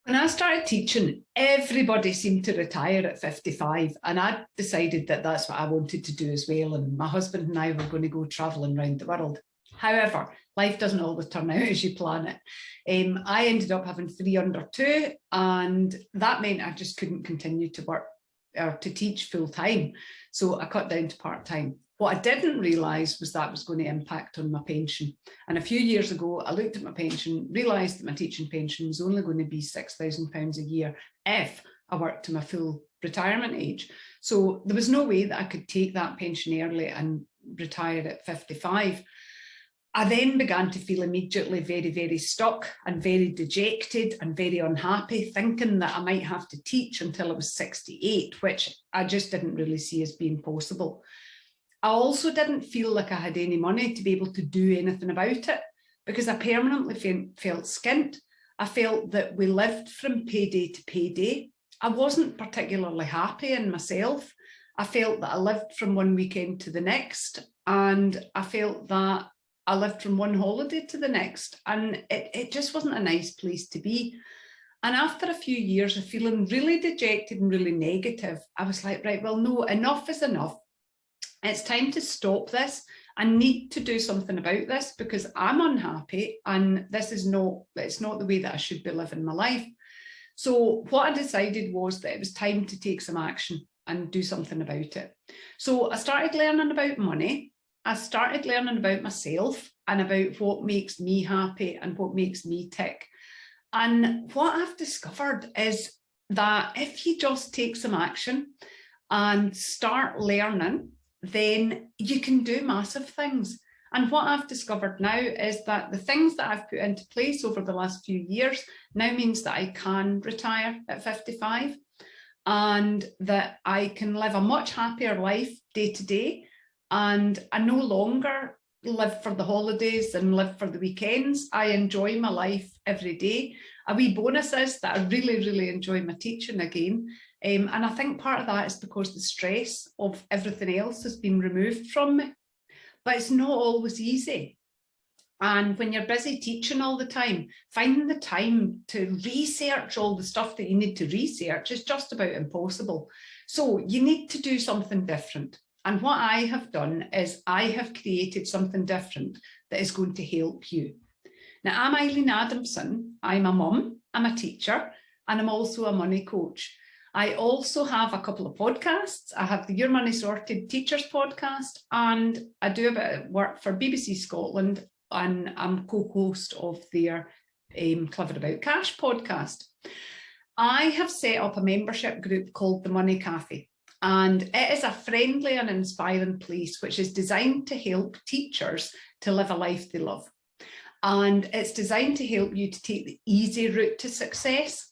When I started teaching, everybody seemed to retire at 55, and I decided that that's what I wanted to do as well. And my husband and I were going to go travelling around the world. However, life doesn't always turn out as you plan it. I ended up having 3 under 2, and that meant I just couldn't continue to work or to teach full time. So I cut down to part time. What I didn't realise was that was going to impact on my pension. And a few years ago, I looked at my pension, realised that my teaching pension was only going to be £6,000 a year if I worked to my full retirement age. So there was no way that I could take that pension early and retire at 55. I then began to feel immediately very, very stuck and very dejected and very unhappy, thinking that I might have to teach until I was 68, which I just didn't really see as being possible. I also didn't feel like I had any money to be able to do anything about it, because I permanently felt skint. I felt that we lived from payday to payday. I wasn't particularly happy in myself. I felt that I lived from one weekend to the next, and I felt that I lived from one holiday to the next, and it just wasn't a nice place to be. And after a few years of feeling really dejected and really negative, I was like, right, well, no, enough is enough. It's time to stop this. I need to do something about this because I'm unhappy, and this is it's not the way that I should be living my life. So what I decided was that it was time to take some action and do something about it. So I started learning about money. I started learning about myself and about what makes me happy and what makes me tick. And what I've discovered is that if you just take some action and start learning, then you can do massive things. And what I've discovered now is that the things that I've put into place over the last few years now means that I can retire at 55, and that I can live a much happier life day to day. And I no longer live for the holidays and live for the weekends. I enjoy my life every day. A wee bonus is that I really, really enjoy my teaching again. And I think part of that is because the stress of everything else has been removed from me. But it's not always easy. And when you're busy teaching all the time, finding the time to research all the stuff that you need to research is just about impossible. So you need to do something different. And what I have done is I have created something different that is going to help you. Now, I'm Eileen Adamson. I'm a mum, I'm a teacher, and I'm also a money coach. I also have a couple of podcasts. I have the Your Money Sorted Teachers podcast, and I do a bit of work for BBC Scotland, and I'm co-host of their Clever About Cash podcast. I have set up a membership group called the Money Cafe, and it is a friendly and inspiring place which is designed to help teachers to live a life they love. And it's designed to help you to take the easy route to success,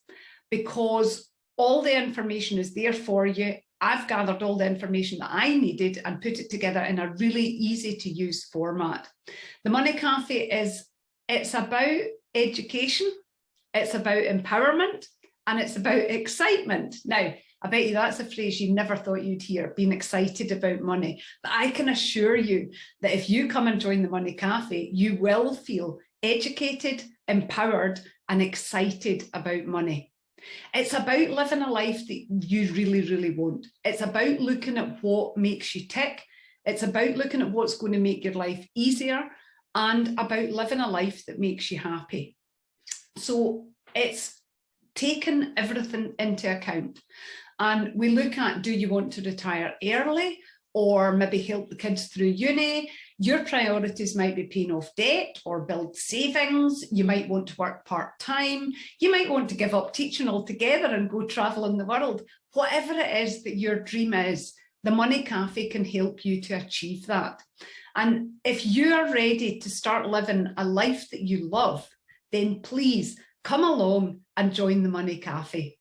because all the information is there for you. I've gathered all the information that I needed and put it together in a really easy to use format. The Money Cafe it's about education, it's about empowerment, and it's about excitement. Now, I bet you that's a phrase you never thought you'd hear, being excited about money. But I can assure you that if you come and join the Money Cafe, you will feel educated, empowered, and excited about money. It's about living a life that you really, really want. It's about looking at what makes you tick. It's about looking at what's going to make your life easier, and about living a life that makes you happy. So it's taken everything into account. And we look at, do you want to retire early or maybe help the kids through uni? Your priorities might be paying off debt or build savings. You might want to work part-time. You might want to give up teaching altogether and go traveling the world. Whatever it is that your dream is, the Money Cafe can help you to achieve that. And if you are ready to start living a life that you love, then please come along and join the Money Cafe.